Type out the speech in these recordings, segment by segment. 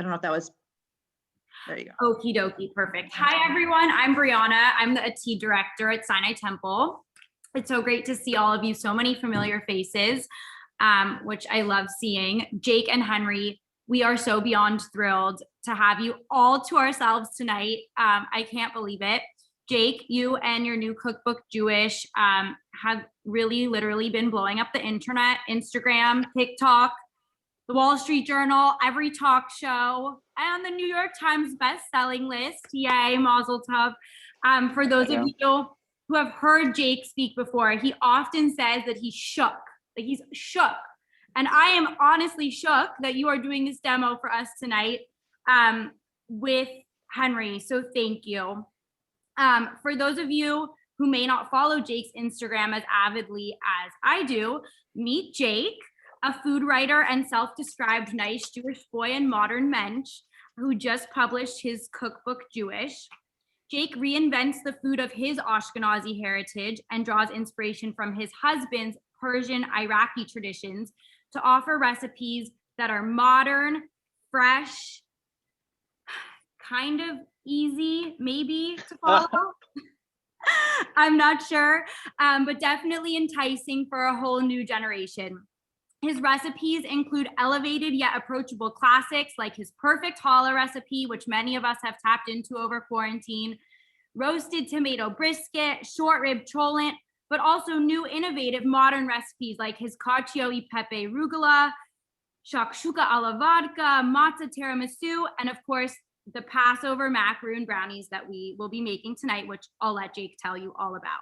I don't know if that was, there you go. Okie dokie, perfect. Hi everyone, I'm Brianna. I'm the Atid director at Sinai Temple. It's so great to see all of you, so many familiar faces, which I love seeing. Jake and Henry, we are so beyond thrilled to have you all to ourselves tonight. I can't believe it. Jake, you and your new cookbook, Jewish, have really literally been blowing up the internet, Instagram, TikTok, the Wall Street Journal, every talk show, and the New York Times best-selling list. Yay, mazel tov. For those of you who have heard Jake speak before, he often says that he's shook, like he's shook. And I am honestly shook that you are doing this demo for us tonight with Henry, so thank you. For those of you who may not follow Jake's Instagram as avidly as I do, meet Jake, a food writer and self-described nice Jewish boy in Modern Mensch, who just published his cookbook, Jewish. Jake reinvents the food of his Ashkenazi heritage and draws inspiration from his husband's Persian Iraqi traditions to offer recipes that are modern, fresh, kind of easy, maybe to follow. I'm not sure, but definitely enticing for a whole new generation. His recipes include elevated yet approachable classics like his perfect challah recipe, which many of us have tapped into over quarantine, roasted tomato brisket, short rib cholent, but also new innovative modern recipes like his cacio e pepe rugula, shakshuka alla vodka, matzah tiramisu, and of course, the Passover macaroon brownies that we will be making tonight, which I'll let Jake tell you all about.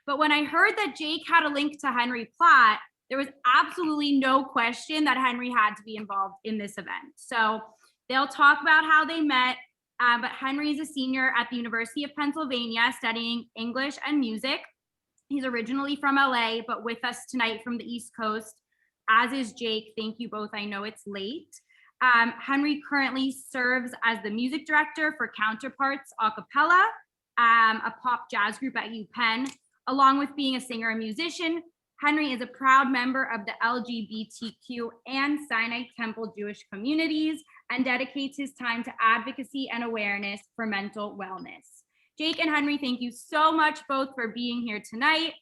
But when I heard that Jake had a link to Henry Platt, there was absolutely no question that Henry had to be involved in this event. So they'll talk about how they met, but Henry is a senior at the University of Pennsylvania studying English and music. He's originally from LA, but with us tonight from the East Coast, as is Jake. Thank you both. I know it's late. Henry currently serves as the music director for Counterparts a cappella, a pop jazz group at UPenn. Along with being a singer and musician, Henry is a proud member of the LGBTQ and Sinai Temple Jewish communities and dedicates his time to advocacy and awareness for mental wellness. Jake and Henry, thank you so much both for being here tonight.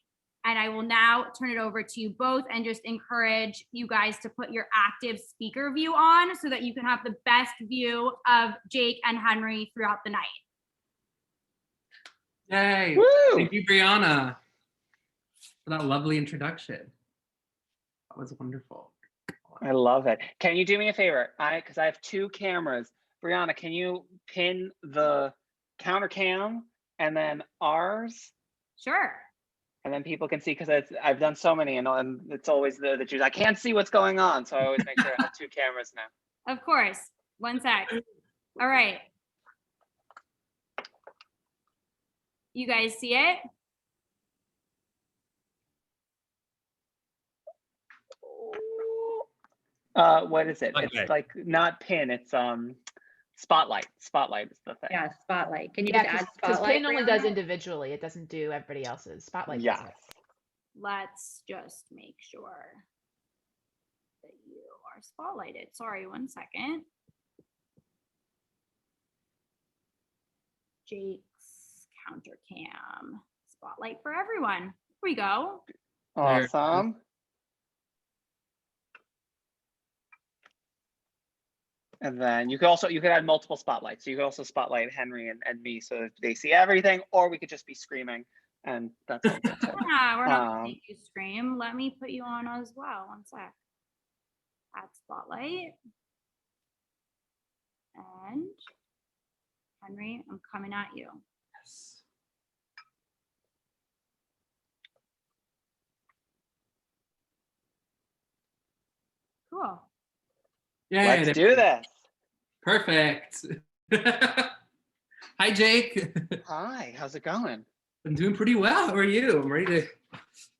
And I will now turn it over to you both and just encourage you guys to put your active speaker view on so that you can have the best view of Jake and Henry throughout the night. Yay. Woo! Thank you, Brianna, for that lovely introduction. That was wonderful. I love it. Can you do me a favor? Because I have two cameras. Brianna, can you pin the counter cam and then ours? Sure. And then people can see, because I've done so many and it's always the Jews. I can't see what's going on, so I always make sure I have two cameras now. Of course. One sec. All right. You guys see it? What is it? It's like not pin, it's spotlight. Spotlight is the thing. Yeah, spotlight. Can you Yeah, just add because spotlight? pin only does individually. It doesn't do everybody else's. Spotlight. Yes. does it. Let's just make sure that you are spotlighted. Sorry, one second. Jake's counter cam. Spotlight for everyone. Here we go. Awesome. And then you could add multiple spotlights. So you could also spotlight Henry and me so that they see everything, or we could just be screaming, and that's all good too. Yeah, we're not gonna make you scream. Let me put you on as well. One sec. Add spotlight. And Henry, I'm coming at you. Yes. Cool. Yay, Let's do this. Perfect. Hi, Jake. Hi, how's it going? I'm doing pretty well. How are you? I'm ready to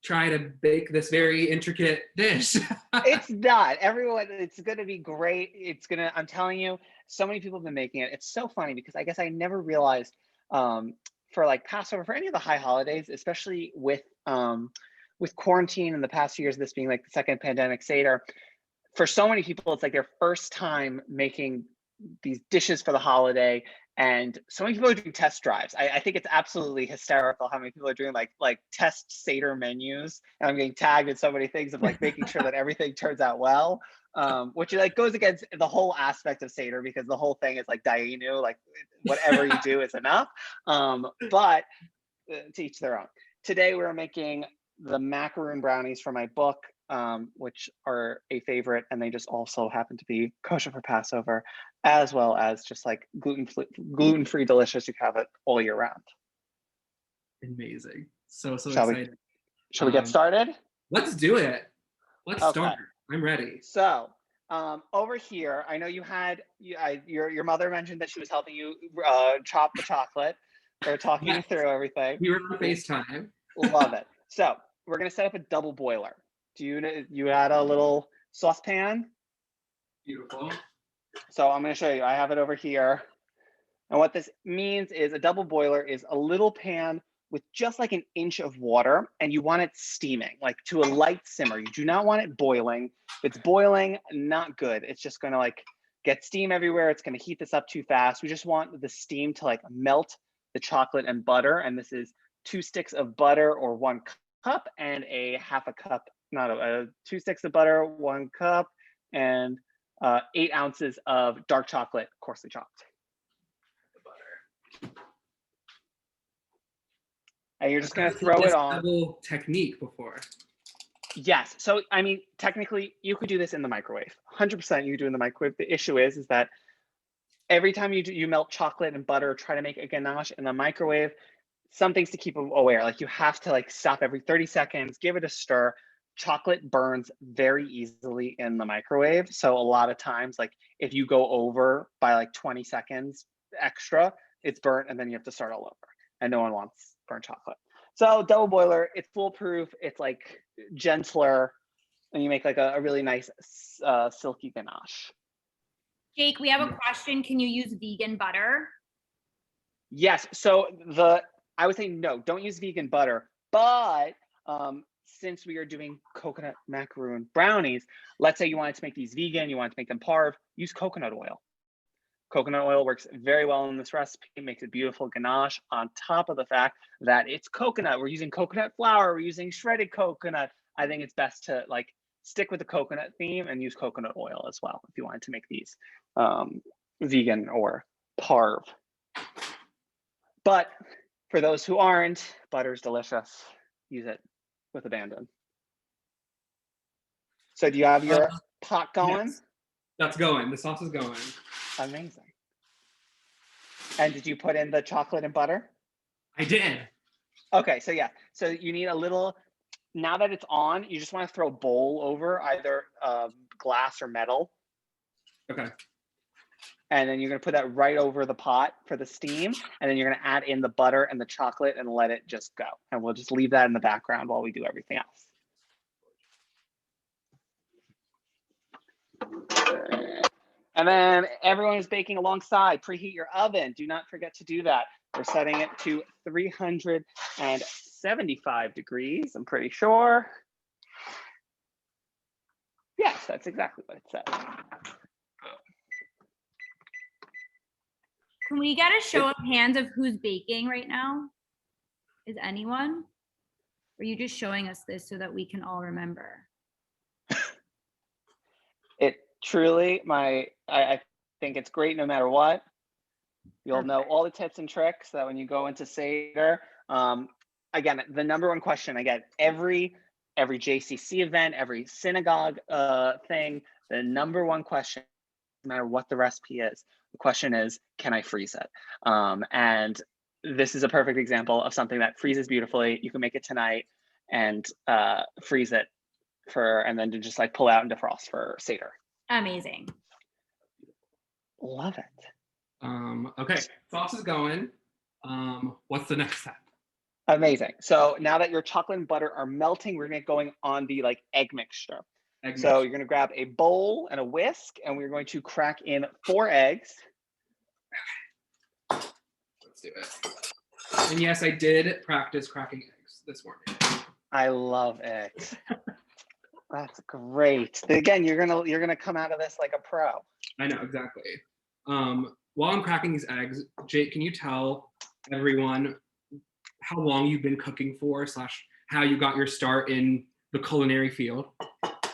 try to bake this very intricate dish. It's not. Everyone, it's going to be great. I'm telling you, so many people have been making it. It's so funny because I guess I never realized for like Passover, for any of the high holidays, especially with quarantine in the past few years, this being like the second pandemic Seder, for so many people, it's like their first time making these dishes for the holiday, and so many people are doing test drives. I think it's absolutely hysterical how many people are doing like test Seder menus, and I'm getting tagged in so many things of like making sure that everything turns out well, which like goes against the whole aspect of Seder, because the whole thing is like Dayenu, like whatever you do is enough. But to each their own. Today we're making the macaroon brownies from my book, which are a favorite, and they just also happen to be kosher for Passover, as well as just like gluten-free delicious. You can have it all year round. Amazing. So Shall excited. Shall we get started? Let's do it. Let's Okay. start. I'm ready. So over here, I know you had your mother mentioned that she was helping you chop the chocolate, or talking you through everything. We were on FaceTime. Love it. So we're gonna set up a double boiler. You had a little saucepan? Beautiful. So I'm gonna show you. I have it over here. And what this means is a double boiler is a little pan with just like an inch of water, and you want it steaming, like to a light simmer. You do not want it boiling. If it's boiling, not good. It's just gonna like get steam everywhere. It's gonna heat this up too fast. We just want the steam to like melt the chocolate and butter. And this is 2 sticks of butter or 1 cup, and a half a cup, not 2 sticks of butter, 1 cup, and 8 ounces of dark chocolate, coarsely chopped. And you're just gonna throw it on. Double technique before. Yes. So I mean, technically, you could do this in the microwave. 100% you could do in the microwave. The issue is that every time you melt chocolate and butter, try to make a ganache in the microwave. Some things to keep aware, like you have to like stop every 30 seconds, give it a stir. Chocolate burns very easily in the microwave. So a lot of times, like if you go over by like 20 seconds extra, it's burnt, and then you have to start all over. And no one wants burnt chocolate. So double boiler, it's foolproof. It's like gentler, and you make like a really nice silky ganache. Jake, we have a question. Can you use vegan butter? Yes. So I would say no, don't use vegan butter. But since we are doing coconut macaroon brownies, let's say you wanted to make these vegan, you wanted to make them parve, use coconut oil. Coconut oil works very well in this recipe. It makes a beautiful ganache, on top of the fact that it's coconut. We're using coconut flour, we're using shredded coconut. I think it's best to like stick with the coconut theme and use coconut oil as well if you wanted to make these vegan or parve. But for those who aren't, butter's delicious. Use it with abandon. So do you have your pot going? Yes. That's going. The sauce is going. Amazing. And did you put in the chocolate and butter? I did. Okay, so yeah. So you need a little, now that it's on, you just want to throw a bowl over, either glass or metal. Okay. And then you're going to put that right over the pot for the steam. And then you're going to add in the butter and the chocolate and let it just go. And we'll just leave that in the background while we do everything else. And then everyone is baking alongside. Preheat your oven. Do not forget to do that. We're setting it to 375 degrees, I'm pretty sure. Yes, that's exactly what it says. Can we get a show of hands of who's baking right now? Is anyone? Or are you just showing us this so that we can all remember? It truly, I think it's great no matter what. You'll know all the tips and tricks that when you go into Seder. Again, the number one question I get every JCC event, every synagogue thing, the number one question, no matter what the recipe is, the question is, can I freeze it? And this is a perfect example of something that freezes beautifully. You can make it tonight and freeze it and then to just like pull out and defrost for Seder. Amazing. Love it. Okay, sauce is going. What's the next step? Amazing. So now that your chocolate and butter are melting, we're gonna get going on the like egg mixture. So you're gonna grab a bowl and a whisk, and we're going to crack in 4 eggs. Let's do it. And yes, I did practice cracking eggs this morning. I love eggs. That's great. Again, you're gonna come out of this like a pro. I know, exactly. While I'm cracking these eggs, Jake, can you tell everyone how long you've been cooking for / how you got your start in the culinary field?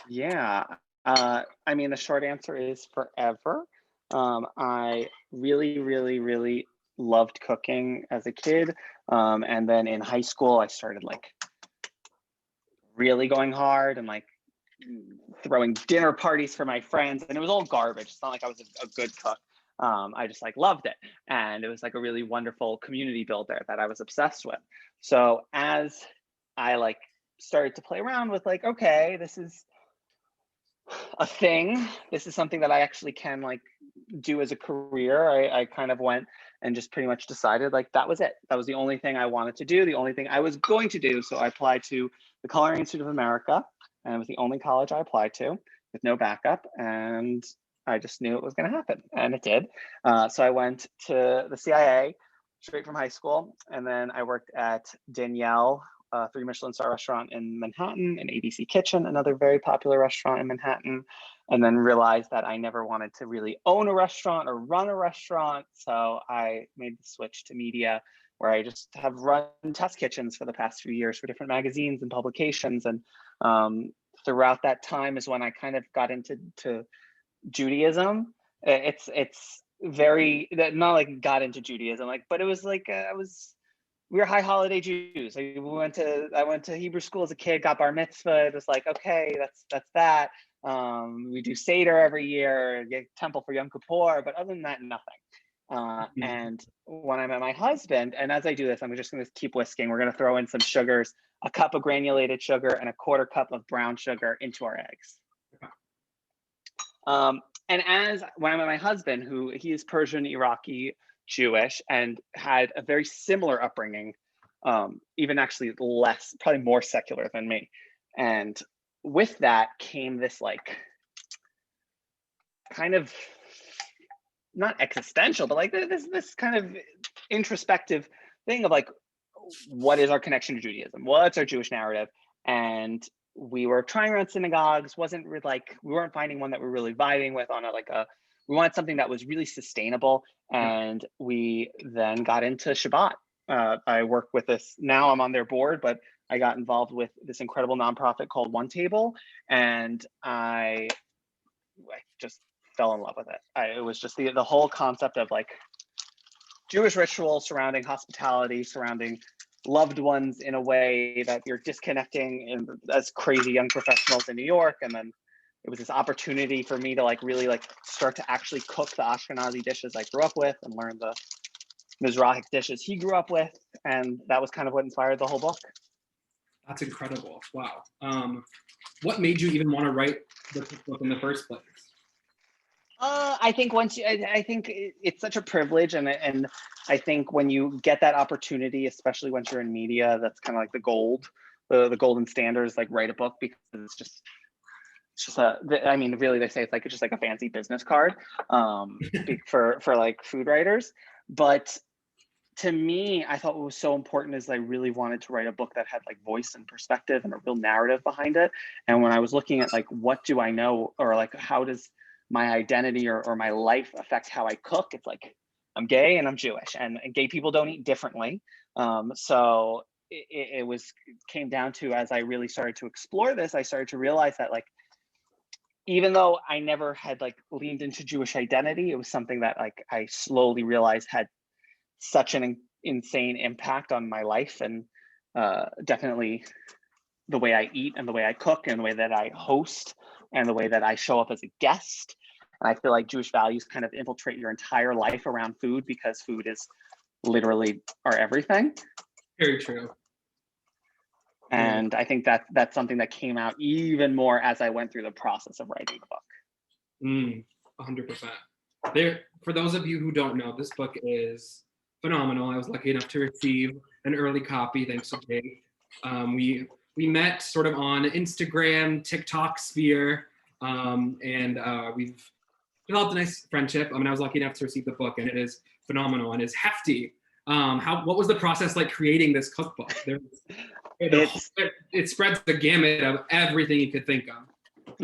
Yeah. I mean, the short answer is forever. I really, really, really loved cooking as a kid. And then in high school, I started like really going hard and like throwing dinner parties for my friends. And it was all garbage. It's not like I was a good cook. I just like loved it. And it was like a really wonderful community builder that I was obsessed with. So as I like started to play around with like, okay, this is a thing. This is something that I actually can like do as a career. I kind of went and just pretty much decided like that was it. That was the only thing I wanted to do, the only thing I was going to do. So I applied to the Culinary Institute of America, and it was the only college I applied to with no backup. And I just knew it was going to happen, and it did. So I went to the CIA straight from high school, and then I worked at Danielle, a 3 Michelin star restaurant in Manhattan, and ABC Kitchen, another very popular restaurant in Manhattan, and then realized that I never wanted to really own a restaurant or run a restaurant. So I made the switch to media, where I just have run test kitchens for the past few years for different magazines and publications. And throughout that time is when I kind of got into Judaism. It's very, not like got into Judaism, like, but it was like we were high holiday Jews. I went to Hebrew school as a kid, got bar mitzvah. It was like, okay, that's that. We do Seder every year, get temple for Yom Kippur, but other than that, nothing. And when I met my husband, and as I do this, I'm just going to keep whisking. We're going to throw in some sugars, a cup of granulated sugar and a 1/4 cup of brown sugar into our eggs. And when I met my husband, he is Persian, Iraqi, Jewish, and had a very similar upbringing, even actually less, probably more secular than me. And with that came this like kind of not existential, but like this kind of introspective thing of like, what is our connection to Judaism? What's our Jewish narrative? And we were trying around synagogues, we weren't finding one that we're really vibing with on we wanted something that was really sustainable. And we then got into Shabbat. I work with this, now I'm on their board, but I got involved with this incredible nonprofit called One Table. And I just fell in love with it. It was just the whole concept of like Jewish ritual surrounding hospitality, surrounding loved ones in a way that you're disconnecting as crazy young professionals in New York. And then it was this opportunity for me to like really like start to actually cook the Ashkenazi dishes I grew up with and learn the Mizrahic dishes he grew up with. And that was kind of what inspired the whole book. That's incredible. Wow. What made you even want to write the cookbook in the first place? I think I think it's such a privilege, and I think when you get that opportunity, especially once you're in media, that's kind of like the golden standard is like write a book, because it's just I mean, really, they say it's just like a fancy business card for like food writers. But to me, I thought what was so important is I really wanted to write a book that had like voice and perspective and a real narrative behind it. And when I was looking at like, what do I know, or like, how does my identity or my life affect how I cook? It's like, I'm gay and I'm Jewish, and gay people don't eat differently. So it came down to, as I really started to explore this, I started to realize that like, even though I never had like leaned into Jewish identity, it was something that like I slowly realized had such an insane impact on my life, and definitely the way I eat and the way I cook and the way that I host and the way that I show up as a guest. And I feel like Jewish values kind of infiltrate your entire life around food, because food is literally our everything. Very true. And I think that's something that came out even more as I went through the process of writing the book. 100%. For those of you who don't know, this book is phenomenal. I was lucky enough to receive an early copy, thanks to Jake. We met sort of on Instagram, TikTok sphere, and we've developed a nice friendship. I mean, I was lucky enough to receive the book, and it is phenomenal and is hefty. What was the process like creating this cookbook? It spreads the gamut of everything you could think of.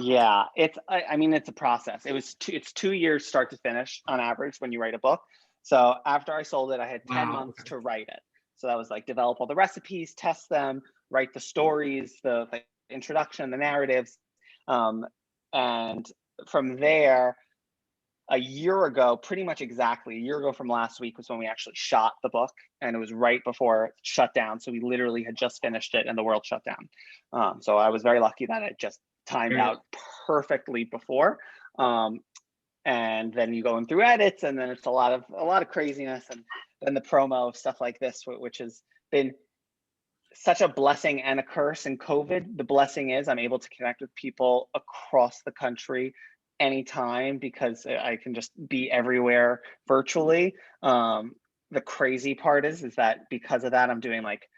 Yeah, I mean, it's a process. It's 2 years start to finish on average when you write a book. So after I sold it, I had 10 Wow. months Okay. to write it. So that was like develop all the recipes, test them, write the stories, the like, introduction, the narratives. And from there, a year ago, pretty much exactly a year ago from last week was when we actually shot the book, and it was right before it shut down. So we literally had just finished it and the world shut down. So I was very lucky that it just timed Very out perfectly before. And then you going through edits, and then it's a lot of craziness, and then the promo of stuff like this, which has been such a blessing and a curse in COVID. The blessing is I'm able to connect with people across the country anytime because I can just be everywhere virtually. The crazy part is that because of that, I'm doing like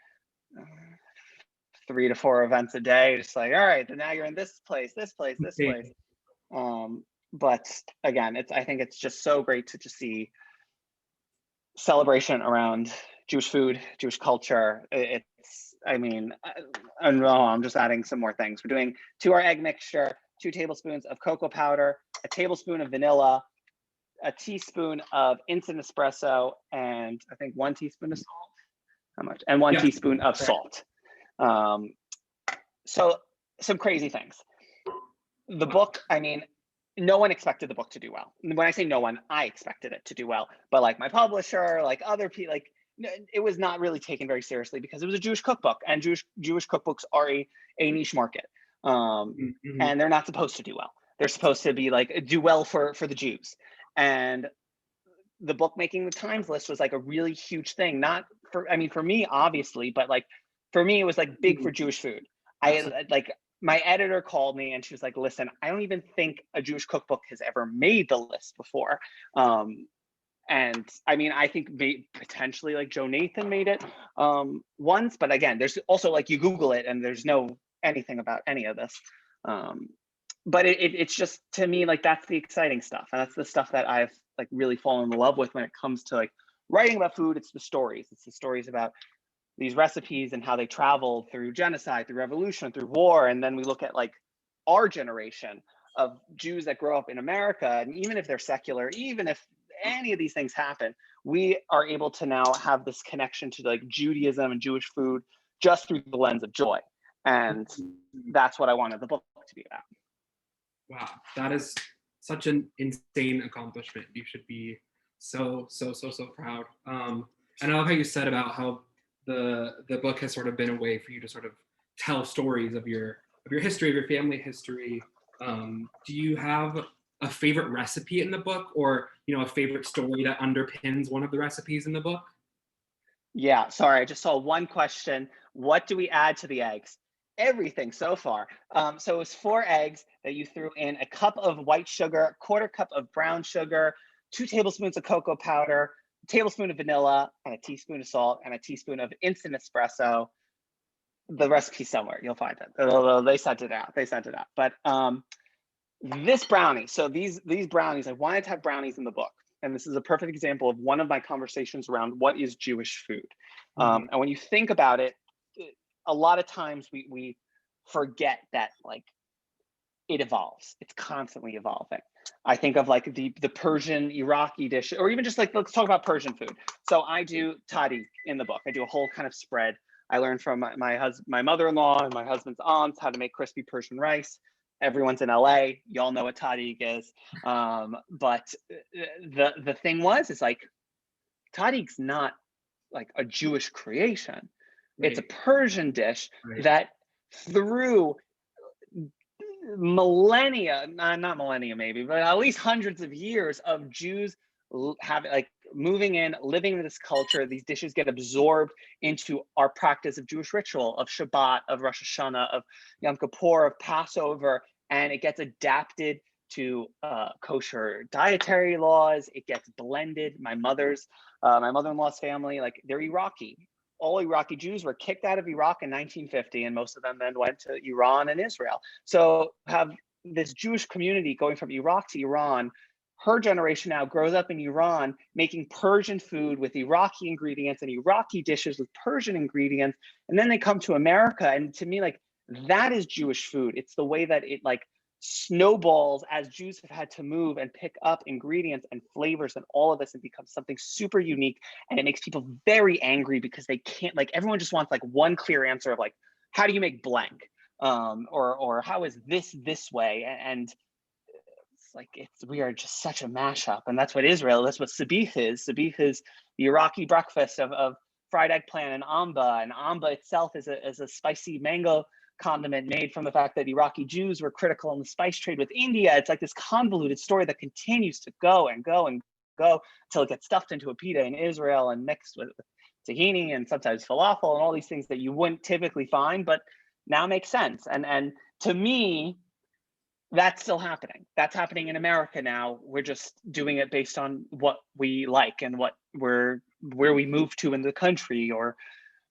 3 to 4 events a day, just like, all right, then now you're in this place, this place, this place. But again, I think it's just so great to just see celebration around Jewish food, Jewish culture. I mean, I'm just adding some more things. We're doing to our egg mixture, 2 tablespoons of cocoa powder, a tablespoon of vanilla, a teaspoon of instant espresso, and I think 1 teaspoon of salt. How much? And 1 teaspoon of salt. So some crazy things. The book, I mean, no one expected the book to do well. When I say no one, I expected it to do well. But like my publisher, like other people, like it was not really taken very seriously because it was a Jewish cookbook, and Jewish cookbooks are a niche market, and they're not supposed to do well. They're supposed to be like do well for the Jews. And the book making the Times list was like a really huge thing. Not for, I mean, for me obviously, but like for me it was like big for Jewish food. My editor called me and she was like, listen, I don't even think a Jewish cookbook has ever made the list before. And I mean, I think potentially like Joe Nathan made it once, but again, there's also like you Google it and there's no anything about any of this. But it's just, to me, like that's the exciting stuff. And that's the stuff that I've like really fallen in love with when it comes to like writing about food. It's the stories. It's the stories about these recipes and how they travel through genocide, through revolution, through war. And then we look at like our generation of Jews that grow up in America, and even if they're secular, even if any of these things happen, we are able to now have this connection to like Judaism and Jewish food just through the lens of joy. And that's what I wanted the book to be about. Wow, that is such an insane accomplishment. You should be so proud. And I love how you said about how the book has sort of been a way for you to sort of tell stories of your history, of your family history. Do you have a favorite recipe in the book, or a favorite story that underpins one of the recipes in the book? Yeah, sorry, I just saw one question. What do we add to the eggs? Everything so far. So it was 4 eggs that you threw in, a cup of white sugar, a 1/4 cup of brown sugar, 2 tablespoons of cocoa powder, a tablespoon of vanilla, and a teaspoon of salt, and a teaspoon of instant espresso. The recipe somewhere, you'll find it. They sent it out. But this brownie, so these brownies, I wanted to have brownies in the book. And this is a perfect example of one of my conversations around what is Jewish food. And when you think about it, a lot of times we forget that like it evolves. It's constantly evolving. I think of like the Persian Iraqi dish, or even just like, let's talk about Persian food. So I do tadi in the book. I do a whole kind of spread. I learned from my mother-in-law and my husband's aunts how to make crispy Persian rice. Everyone's in LA. Y'all know what tadi is. But the thing is like tadi's not like a Jewish creation. Right. It's a Persian dish that through millennia, not millennia maybe, but at least hundreds of years of Jews have like moving in, living in this culture, these dishes get absorbed into our practice of Jewish ritual, of Shabbat, of Rosh Hashanah, of Yom Kippur, of Passover, and it gets adapted to kosher dietary laws. It gets blended. My mother-in-law's family, like they're Iraqi. All Iraqi Jews were kicked out of Iraq in 1950, and most of them then went to Iran and Israel. So have this Jewish community going from Iraq to Iran. Her generation now grows up in Iran, making Persian food with Iraqi ingredients and Iraqi dishes with Persian ingredients. And then they come to America. And to me, like, that is Jewish food. It's the way that it like snowballs as Jews have had to move and pick up ingredients and flavors and all of this and become something super unique. And it makes people very angry because they can't, like, everyone just wants like one clear answer of like, how do you make blank? Or how is this way? And it's like, we are just such a mashup. And that's what Israel, that's what sabich is. Sabich is the Iraqi breakfast of fried eggplant and amba. And amba itself is a spicy mango condiment made from the fact that Iraqi Jews were critical in the spice trade with India. It's like this convoluted story that continues to go and go and go until it gets stuffed into a pita in Israel and mixed with tahini and sometimes falafel and all these things that you wouldn't typically find, but now make sense. And to me, that's still happening. That's happening in America now. We're just doing it based on what we like and where we move to in the country or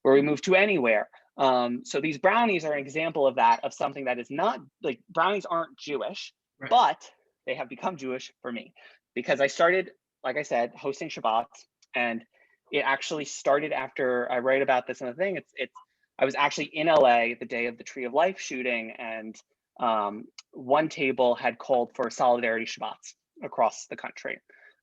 where we move to anywhere. So these brownies are an example of that, of something that is not, like, brownies aren't Jewish, right, but they have become Jewish for me because I started, like I said, hosting Shabbat, and it actually started after I write about this in the thing. I was actually in LA the day of the Tree of Life shooting, and one table had called for solidarity Shabbats across the country.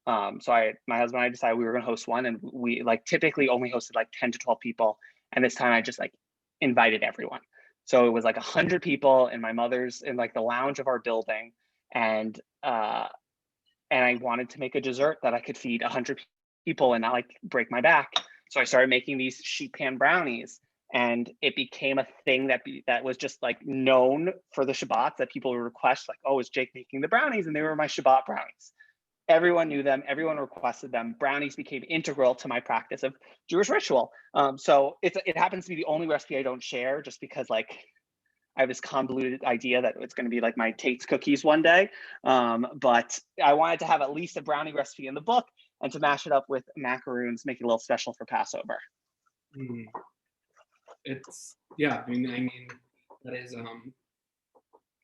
So my husband and I decided we were going to host one, and we like typically only hosted like 10 to 12 people. And this time I just like invited everyone. So it was like 100 people in like the lounge of our building. And I wanted to make a dessert that I could feed 100 people and not like break my back. So I started making these sheet pan brownies, and it became a thing that was just like known for the Shabbats, that people would request, like, oh, is Jake making the brownies? And they were my Shabbat brownies. Everyone knew them, everyone requested them. Brownies became integral to my practice of Jewish ritual. So it happens to be the only recipe I don't share, just because like I have this convoluted idea that it's going to be like my Tate's cookies one day. But I wanted to have at least a brownie recipe in the book, and to mash it up with macaroons, make it a little special for Passover. It's, yeah, I mean that is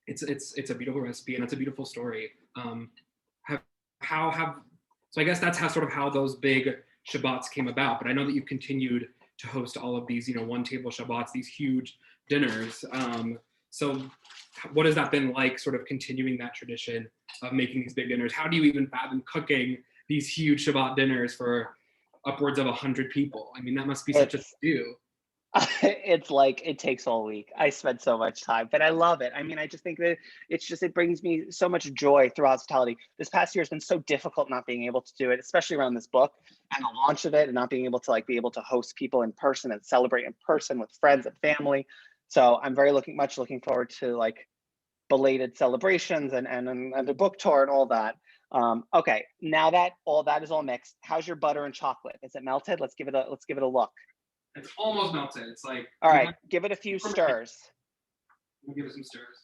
it's a beautiful recipe, and it's a beautiful story. So I guess that's how those big Shabbats came about. But I know that you've continued to host all of these, one table Shabbats, these huge dinners. So what has that been like, sort of continuing that tradition of making these big dinners? How do you even fathom cooking these huge Shabbat dinners for upwards of 100 people? I mean, that must be such a do. It's like, it takes all week. I spend so much time, but I love it. I mean, I just think that it brings me so much joy through hospitality. This past year has been so difficult not being able to do it, especially around this book and the launch of it, and not being able to host people in person and celebrate in person with friends and family. So I'm very much looking forward to like belated celebrations and the book tour and all that. Okay, now that all that is all mixed, how's your butter and chocolate? Is it melted? Let's give it a look. It's almost melted. It's like, all right, give it a few stirs. We'll give it some stirs.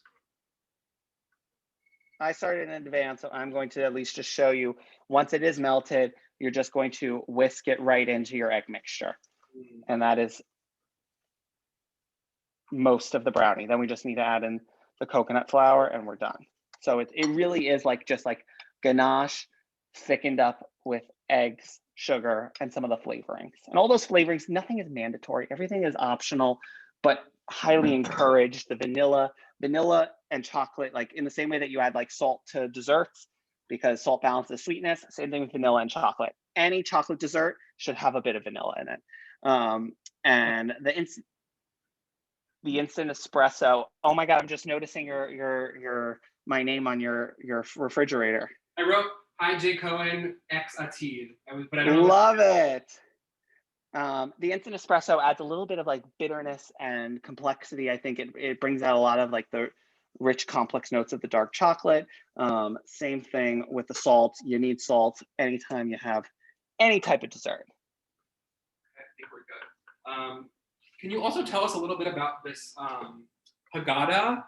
I started in advance, so I'm going to at least just show you, once it is melted, you're just going to whisk it right into your egg mixture. And that is most of the brownie. Then we just need to add in the coconut flour and we're done. So it really is like just like ganache thickened up with eggs, sugar, and some of the flavorings. And all those flavorings, nothing is mandatory. Everything is optional, but highly encouraged. The vanilla and chocolate, like in the same way that you add like salt to desserts, because salt balances sweetness, same thing with vanilla and chocolate. Any chocolate dessert should have a bit of vanilla in it. And the instant espresso. Oh my God, I'm just noticing my name on your refrigerator. I wrote, "Hi, Jake Cohen, ex Atid." But I don't love it. The instant espresso adds a little bit of like bitterness and complexity. I think it brings out a lot of like the rich, complex notes of the dark chocolate. Same thing with the salt. You need salt anytime you have any type of dessert. I think we're good. Can you also tell us a little bit about this Haggadah,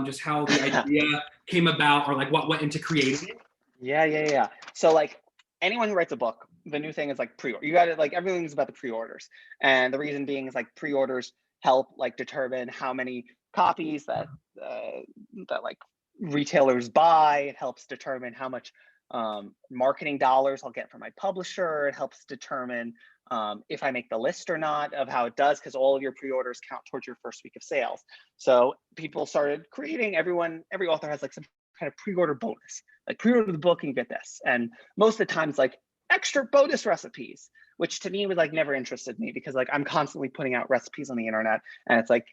just how the idea came about, or like what went into creating it? Yeah. So like anyone who writes a book, the new thing is like pre-order. You got to like, everything's about the pre-orders. And the reason being is like pre-orders help like determine how many copies that like retailers buy. It helps determine how much marketing dollars I'll get from my publisher. It helps determine if I make the list or not of how it does, because all of your pre-orders count towards your first week of sales. So people started creating, every author has like some kind of pre-order bonus, like pre-order the book and you get this. And most of the time it's like extra bonus recipes, which to me was like never interested me, because like I'm constantly putting out recipes on the internet and it's like,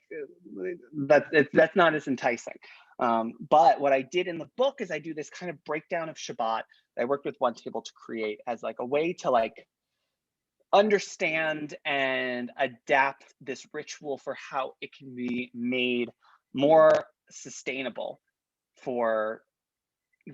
that's not as enticing. But what I did in the book is I do this kind of breakdown of Shabbat that I worked with One Table to create as like a way to like understand and adapt this ritual for how it can be made more sustainable for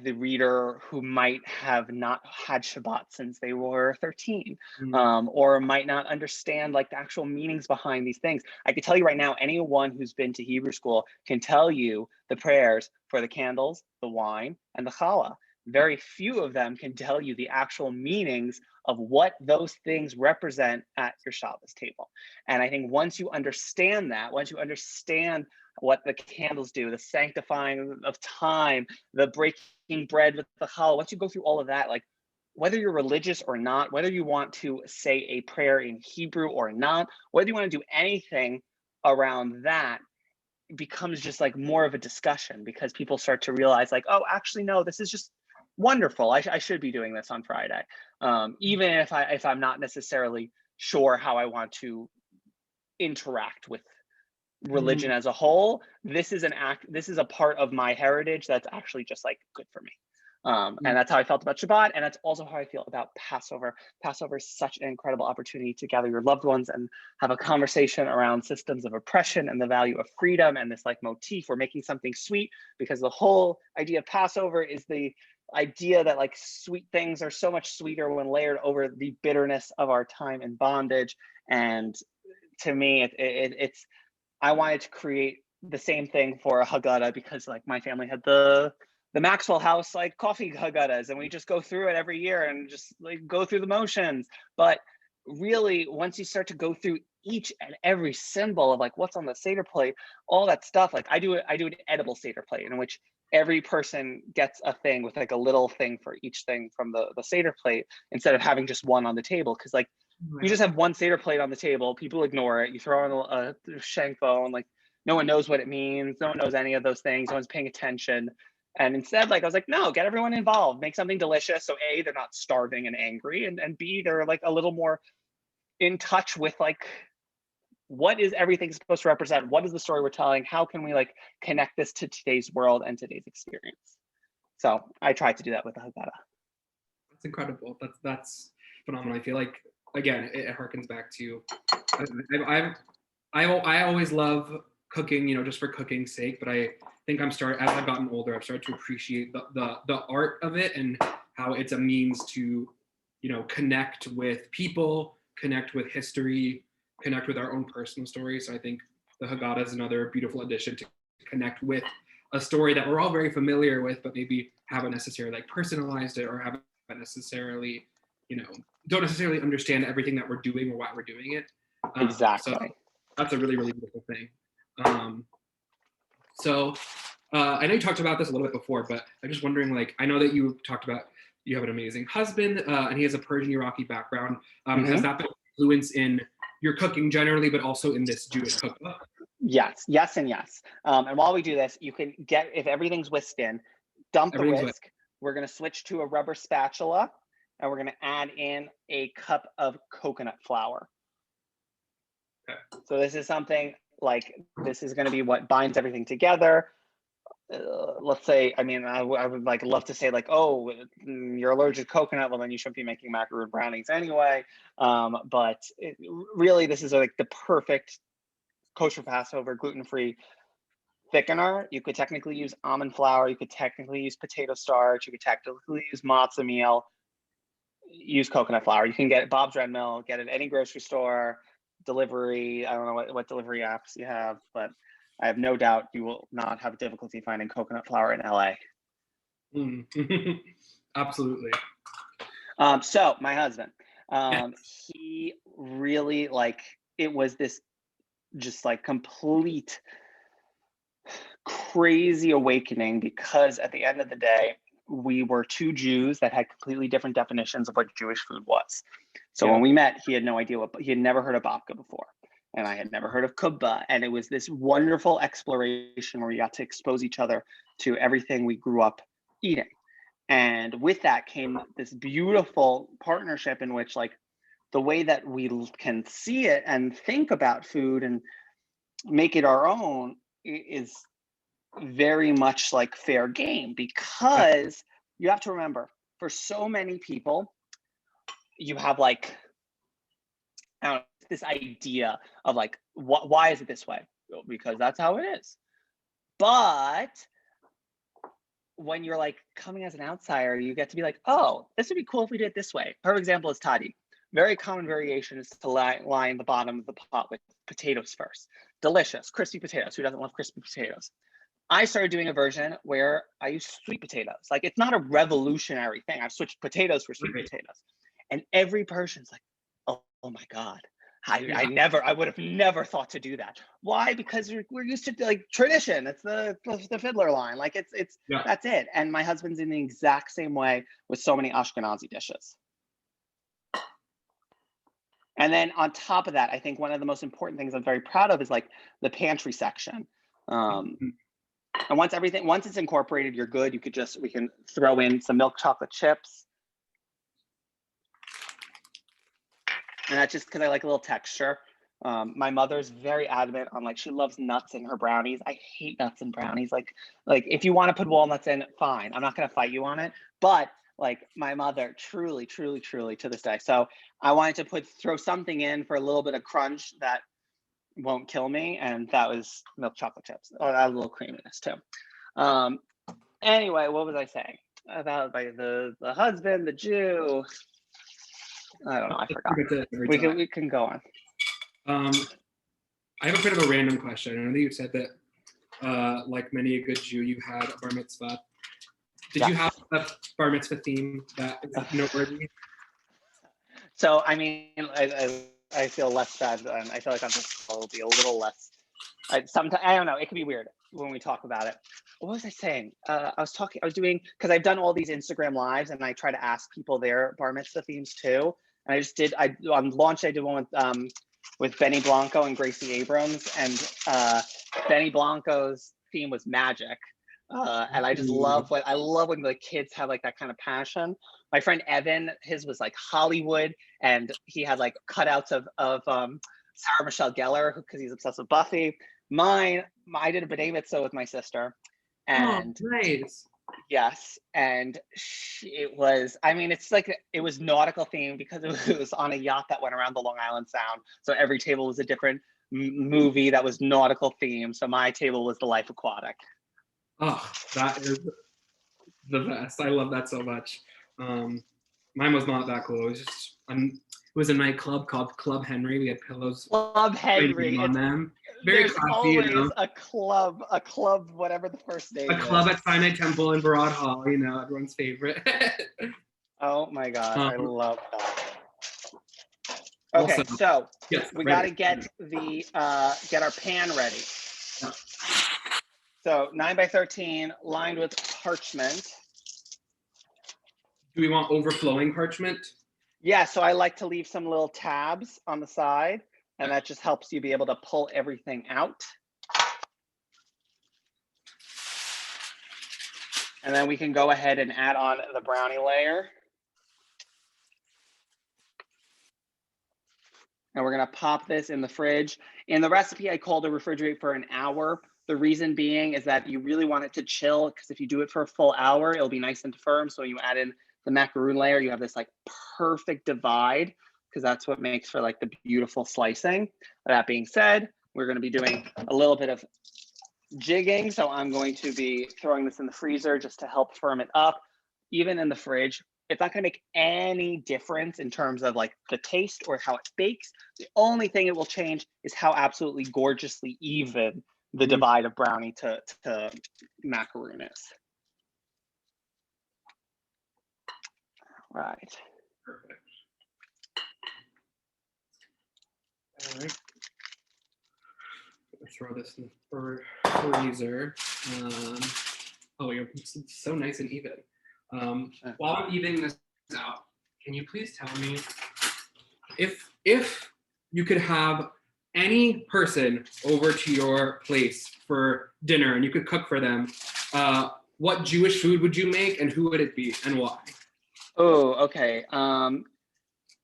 the reader who might have not had Shabbat since they were 13, or might not understand like the actual meanings behind these things. I can tell you right now, anyone who's been to Hebrew school can tell you the prayers for the candles, the wine, and the challah. Very few of them can tell you the actual meanings of what those things represent at your Shabbos table. And I think once you understand that, once you understand what the candles do, the sanctifying of time, the breaking bread with the challah, once you go through all of that, like whether you're religious or not, whether you want to say a prayer in Hebrew or not, whether you want to do anything around that, becomes just like more of a discussion, because people start to realize like, oh, actually, no, this is just wonderful. I should be doing this on Friday. Even if I'm not necessarily sure how I want to interact with religion as a whole, this is a part of my heritage that's actually just like good for me. And that's how I felt about Shabbat, and that's also how I feel about Passover. Passover is such an incredible opportunity to gather your loved ones and have a conversation around systems of oppression and the value of freedom, and this like motif, we're making something sweet, because the whole idea of Passover is the idea that like sweet things are so much sweeter when layered over the bitterness of our time in bondage. And to me, it's I wanted to create the same thing for a Haggadah, because like my family had the Maxwell House like coffee Haggadahs, and we just go through it every year and just like go through the motions. But really, once you start to go through each and every symbol of like what's on the Seder plate, all that stuff, like I do an edible Seder plate in which every person gets a thing with like a little thing for each thing from the Seder plate, instead of having just one on the table. Because like you just have one Seder plate on the table, people ignore it, you throw on a shank bone, like no one knows what it means, no one knows any of those things, no one's paying attention. And instead, like I was like, no, get everyone involved, make something delicious. So A, they're not starving and angry, and B, they're like a little more in touch with like, what is everything supposed to represent? What is the story we're telling? How can we like connect this to today's world and today's experience? So I tried to do that with the Haggadah. That's incredible. That's phenomenal. I feel like, again, it harkens back to, I always love cooking, just for cooking's sake, but I think as I've gotten older, I've started to appreciate the art of it, and how it's a means to, connect with people, connect with history, connect with our own personal stories. So I think the Haggadah is another beautiful addition to connect with a story that we're all very familiar with, but maybe haven't necessarily like personalized it, or haven't necessarily, don't necessarily understand everything that we're doing or why we're doing it. Exactly. So that's a really, really beautiful thing. I know you talked about this a little bit before, but I'm just wondering, like, I know that you talked about you have an amazing husband, and he has a Persian Iraqi background. Has that been influence in your cooking generally, but also in this Jewish cookbook? Yes, and yes. And while we do this, you can get, if everything's whisked in, dump the whisk. We're going to switch to a rubber spatula, and we're going to add in a cup of coconut flour. Okay. So this is something like, this is going to be what binds everything together. Let's say, I would like love to say like, oh, you're allergic to coconut, well then you shouldn't be making macaroon brownies anyway. But really, this is like the perfect kosher Passover gluten-free thickener. You could technically use almond flour, you could technically use potato starch, you could technically use matzah meal, use coconut flour. You can get Bob's Red Mill, get it at any grocery store, delivery. I don't know what delivery apps you have, but I have no doubt you will not have difficulty finding coconut flour in LA. Absolutely. So my husband, he really it was this just like complete crazy awakening, because at the end of the day, we were two Jews that had completely different definitions of what Jewish food was. So Yeah. when we met, he had no idea he had never heard of babka before. And I had never heard of kubba. And it was this wonderful exploration where we got to expose each other to everything we grew up eating. And with that came this beautiful partnership in which, like, the way that we can see it and think about food and make it our own is very much like fair game, because you have to remember, for so many people, you have like, I don't know, this idea of like, why is it this way? Because that's how it is. But when you're like coming as an outsider, you get to be like, oh, this would be cool if we did it this way. Her example is toddy. Very common variation is to line the bottom of the pot with potatoes first. Delicious, crispy potatoes. Who doesn't love crispy potatoes? I started doing a version where I use sweet potatoes. Like, it's not a revolutionary thing. I've switched potatoes for sweet potatoes. And every person's like, oh my God. I would have never thought to do that. Why? Because we're used to like tradition. It's the fiddler line. Like it's that's it. And my husband's in the exact same way with so many Ashkenazi dishes. And then on top of that, I think one of the most important things I'm very proud of is like the pantry section. And once it's incorporated, you're good. We can throw in some milk chocolate chips. And that's just because I like a little texture. My mother's very adamant on, like, she loves nuts in her brownies. I hate nuts in brownies. Like if you want to put walnuts in, fine. I'm not going to fight you on it. But like, my mother truly to this day. So I wanted to throw something in for a little bit of crunch that won't kill me. And that was milk chocolate chips. Oh, that was a little creaminess too. Anyway, what was I saying about the husband, the Jew? I don't know. I forgot. We can go on. I have a bit of a random question. I know that you said that, like many a good Jew, you had a bar mitzvah. Did you have a bar mitzvah theme that is noteworthy? So, I mean, I feel less bad, and I feel like on this call will be a little less. Sometimes, I don't know. It can be weird when we talk about it. What was I saying? I was doing, because I've done all these Instagram lives, and I try to ask people their bar mitzvah themes too. And on launch, I did one with Benny Blanco and Gracie Abrams, and Benny Blanco's theme was magic. And I just love when the kids have like that kind of passion. My friend Evan, his was like Hollywood, and he had like cutouts of Sarah Michelle Gellar because he's obsessed with Buffy. Mine, I did a b'nai mitzvah with my sister, and nice. Yes, and it was nautical themed because it was on a yacht that went around the Long Island Sound. So every table was a different movie that was nautical themed. So my table was The Life Aquatic. Oh, that is the best. I love that so much. Mine was not that cool. It was just it was a nightclub called Club Henry. We had pillows. Club Henry on them. Very There's classy, always you know? a club, whatever the first name is. A club at Sinai Temple in Broad Hall, you know, everyone's favorite. Oh my God, I love that. Okay, Also, so yes, we ready. got to get our pan ready. Yeah. So 9x13, lined with parchment. Do we want overflowing parchment? Yeah, so I like to leave some little tabs on the side, and that just helps you be able to pull everything out. And then we can go ahead and add on the brownie layer. And we're gonna pop this in the fridge. In the recipe, I called to refrigerate for an hour. The reason being is that you really want it to chill, because if you do it for a full hour, it'll be nice and firm. So when you add in the macaroon layer, you have this like perfect divide, because that's what makes for like the beautiful slicing. That being said, we're gonna be doing a little bit of jigging. So I'm going to be throwing this in the freezer just to help firm it up. Even in the fridge, it's not gonna make any difference in terms of like the taste or how it bakes. The only thing it will change is how absolutely gorgeously even the divide of brownie to macaroon is. Right. Perfect. All right. Throw this in the freezer. Oh, it's so nice and even. While I'm eating this out, can you please tell me if you could have any person over to your place for dinner and you could cook for them, what Jewish food would you make and who would it be and why? Oh, okay.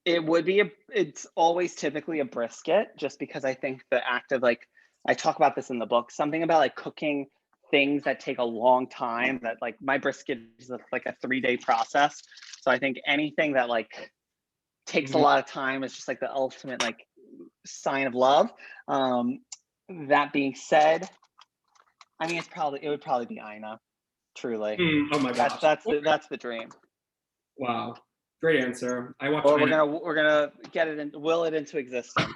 It's always typically a brisket, just because I think the act of like, I talk about this in the book, something about like cooking things that take a long time, that like my brisket is like a 3-day process. So I think anything that like takes a lot of time is just like the ultimate like sign of love. That being said, I mean, it would probably be Ina, truly. Oh my gosh. That's the dream. Wow. Great answer. I watched. Well, we're gonna get it and will it into existence.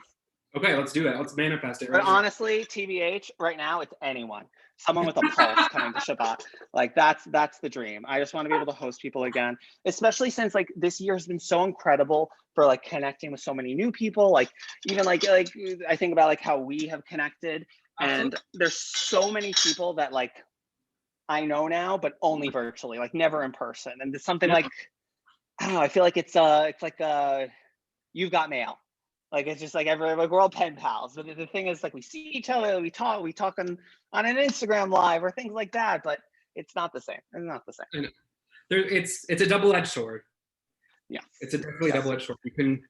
Okay, let's do that. Let's manifest it. But Right honestly, TBH, right now it's anyone, someone with a pulse coming to Shabbat. Like that's the dream. I just want to be able to host people again, especially since like this year has been so incredible for like connecting with so many new people. Like even like I think about like how we have connected, and there's so many people that like I know now, but only virtually, like never in person. And it's something like, I don't know, I feel like it's like you've got mail. Like it's just like like we're all pen pals. But the thing is, like we see each other, we talk on an Instagram live or things like that. But it's not the same. It's not the same. It's a double-edged sword. Yeah, it's a definitely double-edged sword. You can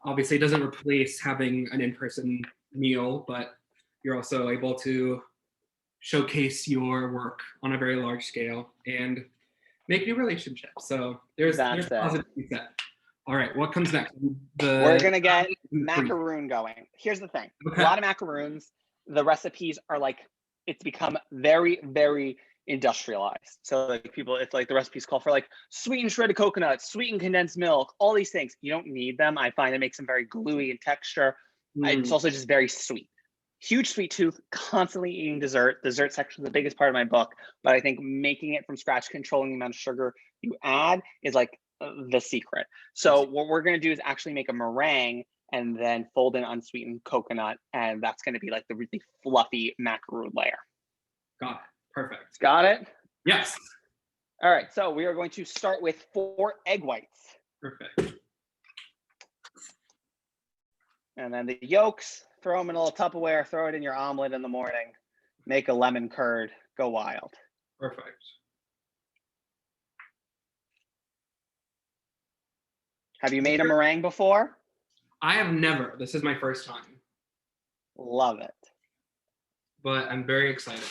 obviously it doesn't replace having an in-person meal, but you're also able to showcase your work on a very large scale and make new relationships. So there's positive that. All right, what comes next? We're gonna get macaroon going. Here's the thing: a lot of macaroons, the recipes are like, it's become very, very industrialized. So like it's like the recipes call for like sweetened shredded coconut, sweetened condensed milk, all these things. You don't need them. I find it makes them very gluey in texture. It's also just very sweet. Huge sweet tooth, constantly eating dessert. Dessert section is the biggest part of my book, but I think making it from scratch, controlling the amount of sugar you add is like the secret. So what we're going to do is actually make a meringue and then fold in unsweetened coconut, and that's going to be like the really fluffy macaroon layer. Got it. Perfect. Got it? Yes. All right, so we are going to start with 4 egg whites. Perfect. And then the yolks, throw them in a little Tupperware, throw it in your omelet in the morning, make a lemon curd, go wild. Perfect. Have you made a meringue before? I have never. This is my first time. Love it. But I'm very excited.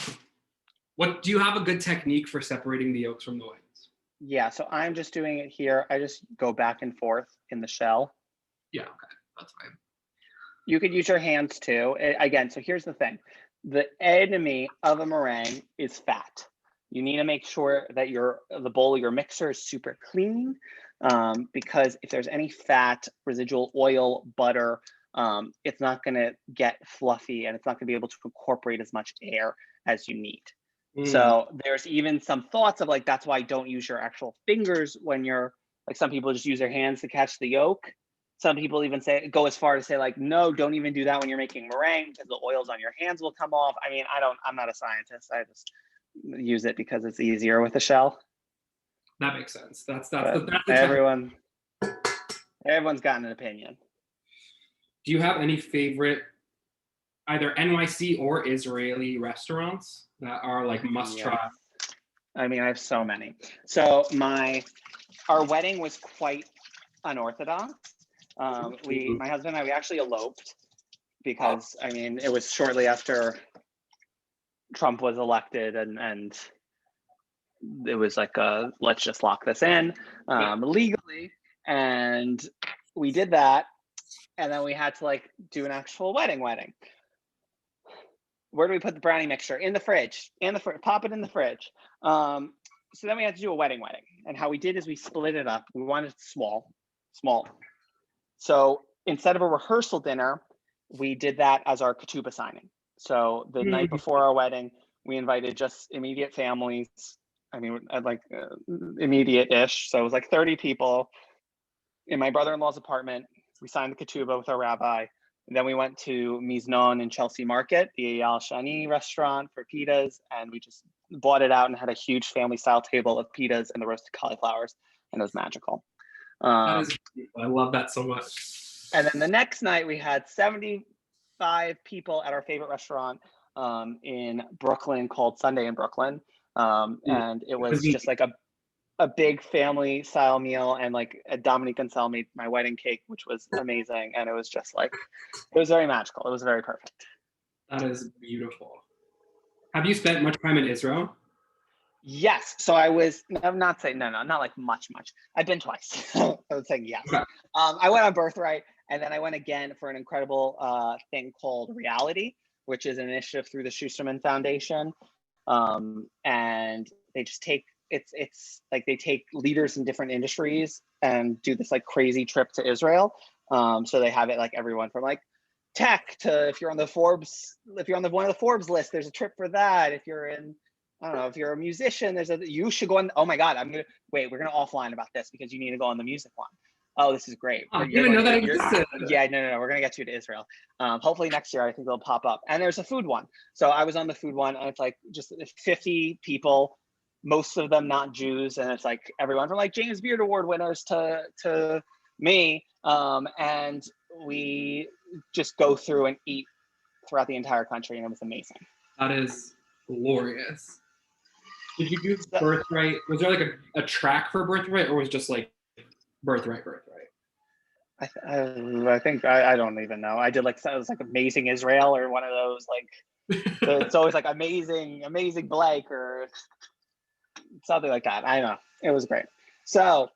What do you have a good technique for separating the yolks from the whites? Yeah, so I'm just doing it here. I just go back and forth in the shell. Yeah, okay. That's fine. You could use your hands too. Again, so here's the thing. The enemy of a meringue is fat. You need to make sure that the bowl of your mixer is super clean, because if there's any fat, residual oil, butter, it's not going to get fluffy and it's not going to be able to incorporate as much air as you need. So there's even some thoughts of like, that's why don't use your actual fingers when you're like, some people just use their hands to catch the yolk. Some people even go as far to say like, no, don't even do that when you're making meringue because the oils on your hands will come off. I mean, I'm not a scientist. I just use it because it's easier with the shell. That makes sense. That's everyone's got an opinion. Do you have any favorite either NYC or Israeli restaurants that are like must try? I mean, I have so many. So our wedding was quite unorthodox. My husband and I, we actually eloped because I mean, it was shortly after Trump was elected and it was like, let's just lock this in legally. And we did that. And then we had to like do an actual wedding. Where do we put the brownie mixture? In the fridge, pop it in the fridge. So then we had to do a wedding. And how we did is we split it up. We wanted it small. So instead of a rehearsal dinner, we did that as our ketubah signing. So the night before our wedding, we invited just immediate families. I mean, like immediate-ish. So it was like 30 people in my brother-in-law's apartment. We signed the ketubah with our rabbi. And then we went to Miznon in Chelsea Market, the Eyal Shani restaurant for pitas. And we just bought it out and had a huge family style table of pitas and the roasted cauliflowers, and it was magical. That is beautiful. I love that so much. And then the next night we had 75 people at our favorite restaurant in Brooklyn called Sunday in Brooklyn. And it was just like a big family style meal, and like Dominique and Sel made my wedding cake, which was amazing. And it was just like, it was very magical. It was very perfect. That is beautiful. Have you spent much time in Israel? Yes. So I'm not saying, no, not like much. I've been twice. I was saying yes. Okay. I went on Birthright, and then I went again for an incredible thing called Reality, which is an initiative through the Schusterman Foundation. And they just take, it's like they take leaders in different industries and do this like crazy trip to Israel. So they have it like everyone from like tech to, if you're on the Forbes, if you're on one of the Forbes list, there's a trip for that. If you're in, I don't know, if you're a musician, you should go on. Oh my God, we're gonna offline about this because you need to go on the music one. Oh, this is great. I didn't know that existed. Yeah, no. We're gonna get you to Israel. Hopefully next year, I think they'll pop up. And there's a food one. So I was on the food one, and it's like just 50 people, most of them not Jews, and it's like everyone from like James Beard Award winners to me. And we just go through and eat throughout the entire country, and it was amazing. That is glorious. Did you do Birthright? Was there like a track for Birthright, or was it just like Birthright? I think I don't even know. I did like, it was like Amazing Israel or one of those like it's always like amazing Blake or something like that. I don't know. It was great. So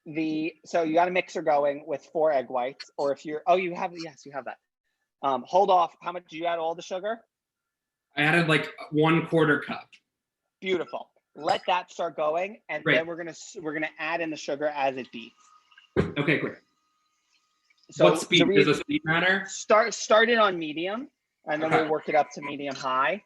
you got a mixer going with 4 egg whites, or if you're you have that. Hold off. How much did you add? All the sugar? I added like 1/4 cup. Beautiful. Let that start going, and then we're gonna add in the sugar as it beats. Okay, great. So what speed? Does the speed matter? Start it on medium, and then we'll work it up to medium high.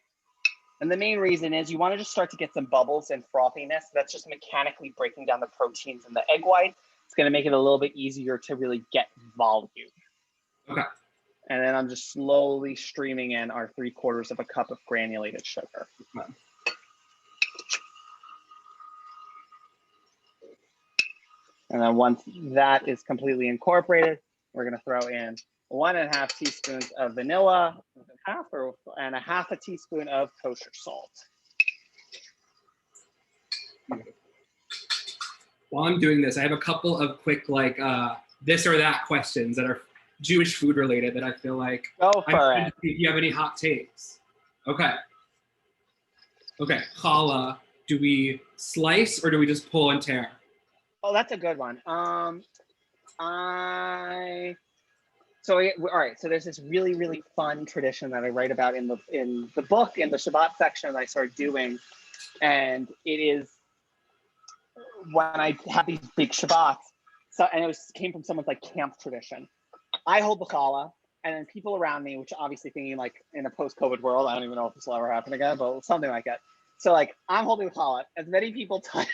And the main reason is you want to just start to get some bubbles and frothiness. That's just mechanically breaking down the proteins in the egg white. It's going to make it a little bit easier to really get volume. Okay. And then I'm just slowly streaming in our 3/4 of a cup of granulated sugar. Okay. And then once that is completely incorporated, we're going to throw in 1.5 teaspoons of vanilla, and 1/2 teaspoon of kosher salt. While I'm doing this, I have a couple of quick like this or that questions that are Jewish food related that I feel like Go for it. If you have any hot takes. Okay, challah. Do we slice or do we just pull and tear? Oh, that's a good one. All right. So there's this really, really fun tradition that I write about in the book, in the Shabbat section that I started doing, and it is when I have these big Shabbats. So, and it came from someone's like camp tradition. I hold the challah, and then people around me, which obviously thinking like in a post-COVID world, I don't even know if this will ever happen again, but something like that. So like I'm holding the challah, as many people touch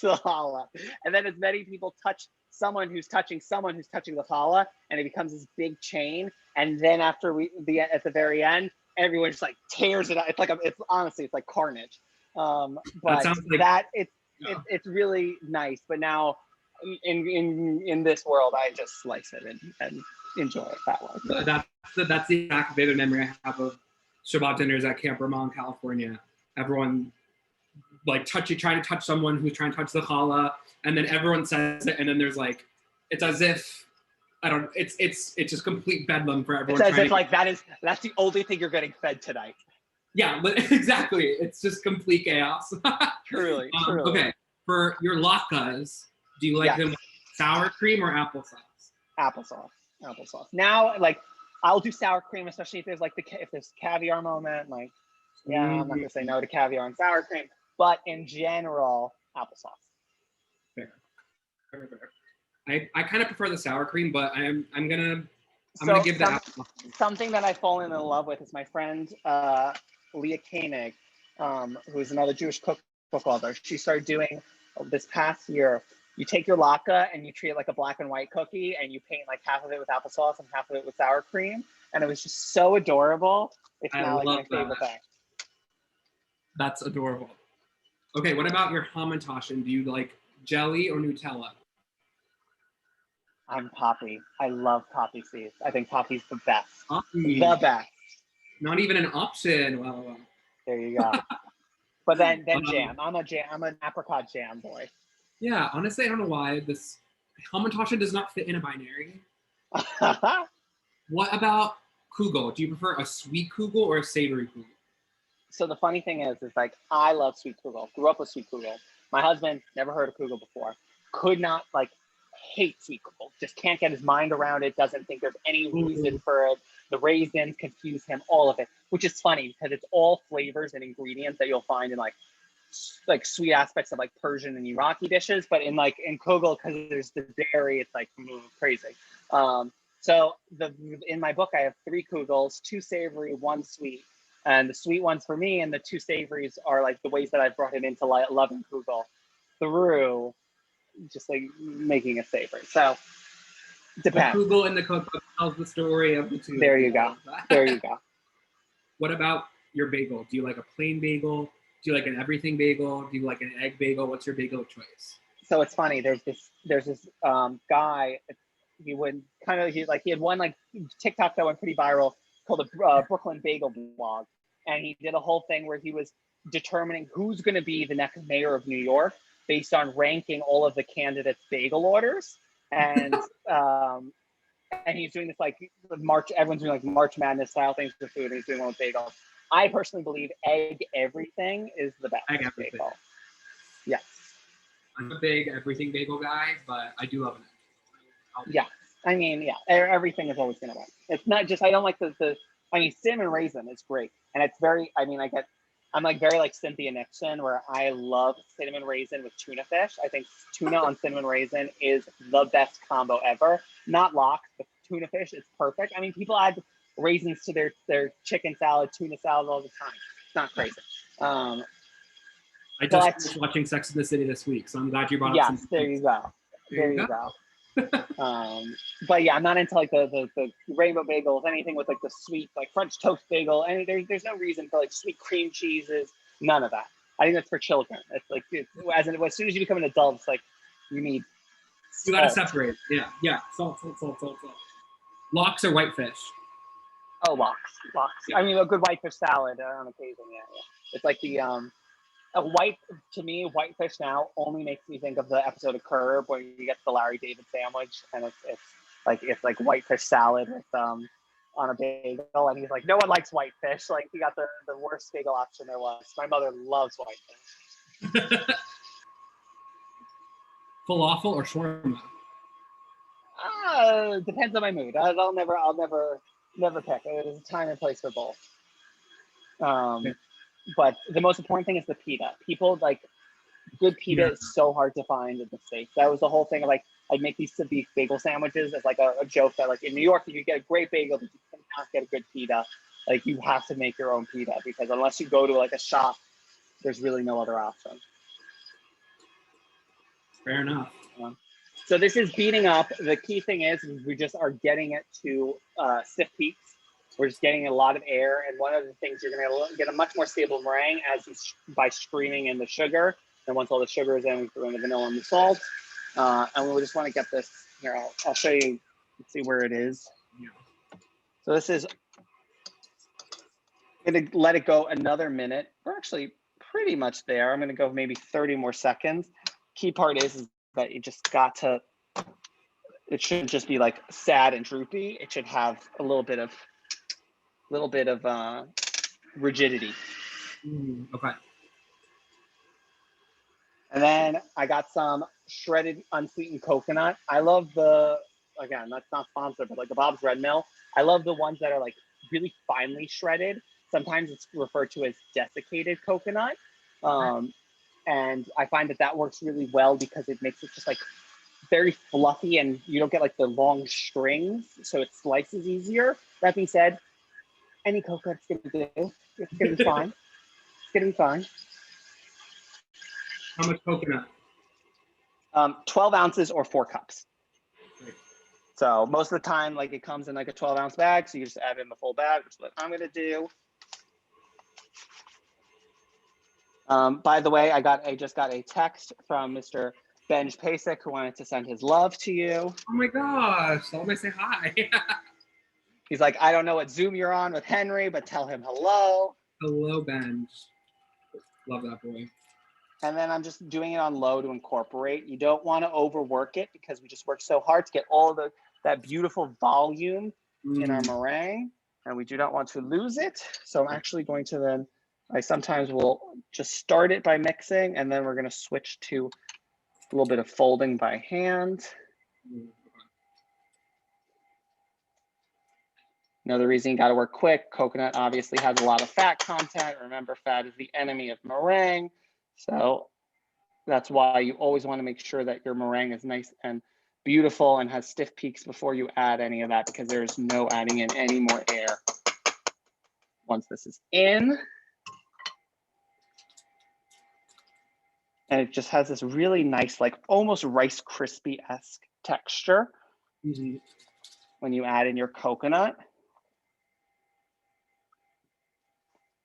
the challah, and then as many people touch someone who's touching the challah, and it becomes this big chain. And then after at the very end, everyone just like tears it out. It's honestly, it's like carnage. But it's really nice. But now in this world, I just slice it and enjoy it that way. That's the exact vivid memory I have of Shabbat dinners at Camp Vermont, California. Everyone like trying to touch someone who's trying to touch the challah, and then everyone says it, and then there's like, it's as if it's just complete bedlam for everyone. It's as if like that's the only thing you're getting fed tonight. Yeah, but exactly. It's just complete chaos. Truly. Okay, for your latkes, do you like them with sour cream or applesauce? Applesauce. Now, like, I'll do sour cream, especially if there's like if there's caviar moment. Like, I'm not gonna say no to caviar and sour cream, but in general, applesauce. Fair. I kind of prefer the sour cream, but I'm gonna give that something that I've fallen in love with is my friend Leah Koenig, who is another Jewish cookbook author. She started doing this past year. You take your latke and you treat it like a black and white cookie, and you paint like half of it with applesauce and half of it with sour cream, and it was just so adorable. It's now like my favorite thing. That's adorable. Okay, what about your hamantaschen? Do you like jelly or Nutella? I'm poppy. I love poppy seeds. I think poppy's the best. Poppy. The best. Not even an option. Well. There you go. But then jam. I'm an apricot jam boy. Yeah, honestly, I don't know why this hamantaschen does not fit in a binary. What about kugel? Do you prefer a sweet kugel or a savory kugel? So the funny thing is like I love sweet kugel. Grew up with sweet kugel. My husband never heard of kugel before. Could not hate sweet kugel. Just can't get his mind around it. Doesn't think there's any reason for it. The raisins confuse him. All of it, which is funny because it's all flavors and ingredients that you'll find in like sweet aspects of like Persian and Iraqi dishes, but in kugel because there's the dairy, it's like crazy. So in my book I have 3 kugels, 2 savory, 1 sweet. And the sweet ones for me and the 2 savories are like the ways that I've brought him into loving kugel through just like making a savory. So depends. The kugel in the cookbook tells the story of the 2. There you go. There you go. What about your bagel? Do you like a plain bagel? Do you like an everything bagel? Do you like an egg bagel? What's your bagel of choice? So it's funny. There's this guy. He had one like TikTok that went pretty viral called the Brooklyn Bagel Blog, and he did a whole thing where he was determining who's going to be the next mayor of New York based on ranking all of the candidates' bagel orders, and he's doing this like March. Everyone's doing like March Madness style things for food, and he's doing one with bagels. I personally believe egg everything is the best bagel. Yes. I'm a big everything bagel guy, but I do love an egg. Yeah. I mean, yeah, everything is always going to win. It's not just, I don't like cinnamon raisin is great. And it's very, I'm like very like Cynthia Nixon, where I love cinnamon raisin with tuna fish. I think tuna on cinnamon raisin is the best combo ever. Not lox, but tuna fish is perfect. I mean, people add raisins to their chicken salad, tuna salad all the time. It's not crazy. I just finished watching Sex and the City this week, so I'm glad you brought up some. Yes, there you go. There you go. But yeah, I'm not into like the rainbow bagels, anything with like the sweet like French toast bagel. And there's no reason for like sweet cream cheeses, none of that. I think that's for children. It's like as soon as you become an adult, it's like you gotta separate. Yeah. Salt. Lox or whitefish? Oh, lox. Yeah. I mean, a good whitefish salad on occasion. Yeah. It's like whitefish now only makes me think of the episode of Curb where you get the Larry David sandwich, and it's like whitefish salad with on a bagel, and he's like, no one likes whitefish. Like he got the worst bagel option there was. My mother loves whitefish. Falafel or shawarma? Depends on my mood. I'll never pick. There's a time and place for both. But the most important thing is the pita. People like good pita is so hard to find in the States. That was the whole thing of like, I'd make these beef bagel sandwiches as like a joke that like in New York, you could get a great bagel, but you cannot get a good pita. Like you have to make your own pita because unless you go to like a shop, there's really no other option. Fair enough. So this is beating up. The key thing is we just are getting it to stiff peaks. We're just getting a lot of air, and one of the things you're going to get a much more stable meringue by streaming in the sugar. And once all the sugar is in, we throw in the vanilla and the salt. And we just want to get this here. I'll show you. Let's see where it is. Yeah. So this is going to let it go another minute. We're actually pretty much there. I'm going to go maybe 30 more seconds. Key part is that you just got to. It shouldn't just be like sad and droopy. It should have a little bit of rigidity. Okay. And then I got some shredded unsweetened coconut. I love again, that's not sponsored, but like the Bob's Red Mill. I love the ones that are like really finely shredded. Sometimes it's referred to as desiccated coconut. And I find that works really well because it makes it just like very fluffy and you don't get like the long strings. So it slices easier. That being said, any coconut's gonna do. It's gonna be fine. It's gonna be fine. How much coconut? 12 ounces or 4 cups. Great. So most of the time, like it comes in like a 12-ounce bag. So you just add in the full bag, which is what I'm gonna do. By the way, I just got a text from Mr. Benj Pasek who wanted to send his love to you. Oh my gosh, tell him I say hi. He's like, I don't know what Zoom you're on with Henry, but tell him hello. Hello, Benj. Love that boy. And then I'm just doing it on low to incorporate. You don't want to overwork it because we just worked so hard to get all that beautiful volume in our meringue, and we do not want to lose it. So I'm actually going to then, I sometimes will just start it by mixing, and then we're going to switch to a little bit of folding by hand. Another reason you got to work quick, coconut obviously has a lot of fat content. Remember, fat is the enemy of meringue. So that's why you always want to make sure that your meringue is nice and beautiful and has stiff peaks before you add any of that, because there's no adding in any more air. Once this is in, and it just has this really nice, like almost Rice Krispie-esque texture when you add in your coconut.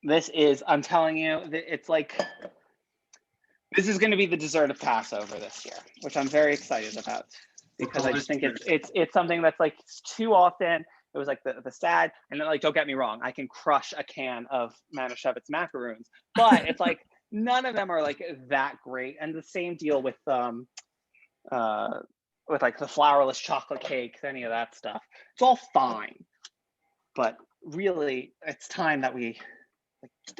This is, I'm telling you, it's like, this is going to be the dessert of Passover this year, which I'm very excited about, because I just think it's something that's like too often. It was like the sad, and then, like, don't get me wrong, I can crush a can of Manischewitz macaroons, but it's like none of them are like that great. And the same deal with like the flourless chocolate cakes, any of that stuff. It's all fine, but really, it's time that we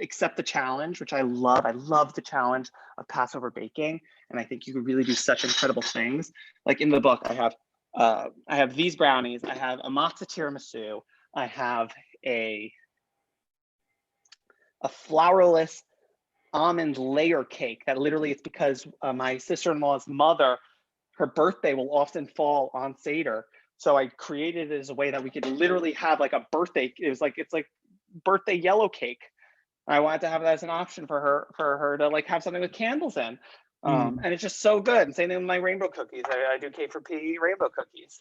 accept the challenge, which I love. I love the challenge of Passover baking, and I think you could really do such incredible things. Like in the book, I have these brownies. I have a matzo tiramisu. I have a flourless almond layer cake that literally, it's because my sister-in-law's mother, her birthday will often fall on Seder. So I created it as a way that we could literally have like a birthday. It's like birthday yellow cake. I wanted to have that as an option for her to like have something with candles in. And it's just so good. And same thing with my rainbow cookies. I do K4P rainbow cookies.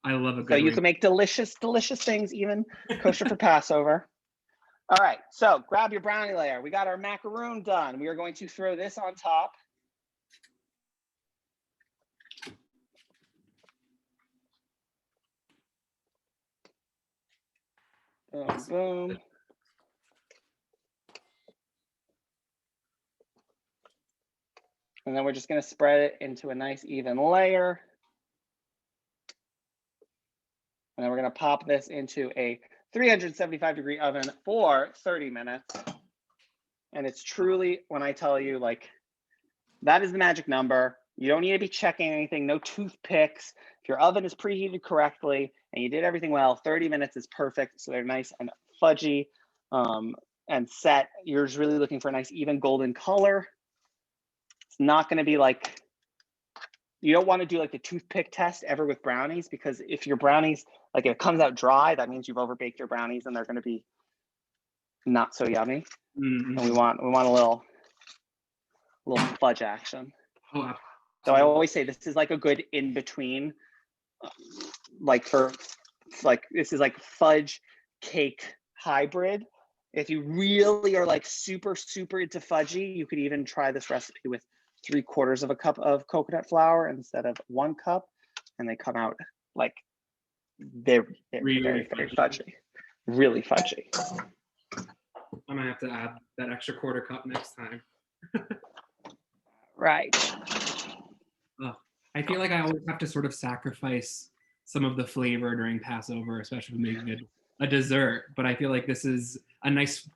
I love a good. So you can make delicious, delicious things, even kosher for Passover. All right, so grab your brownie layer. We got our macaroon done. We are going to throw this on top. Boom, boom. And then we're just going to spread it into a nice even layer. And then we're going to pop this into a 375-degree oven for 30 minutes. And it's truly, when I tell you, like, that is the magic number. You don't need to be checking anything, no toothpicks. If your oven is preheated correctly and you did everything well, 30 minutes is perfect. So they're nice and fudgy and set. You're just really looking for a nice even golden color. It's not going to be like, you don't want to do like the toothpick test ever with brownies, because if your brownies, like if it comes out dry, that means you've overbaked your brownies and they're going to be not so yummy. And we want a little fudge action. Oh, so I always say this is like a good in between, like this is like fudge cake hybrid. If you really are like super into fudgy, you could even try this recipe with 3/4 of a cup of coconut flour instead of 1 cup, and they come out like very fudgy, really fudgy. I might have to add that extra 1/4 cup next time. Right. I feel like I always have to sort of sacrifice some of the flavor during Passover, especially making a dessert. But I feel like this is a nice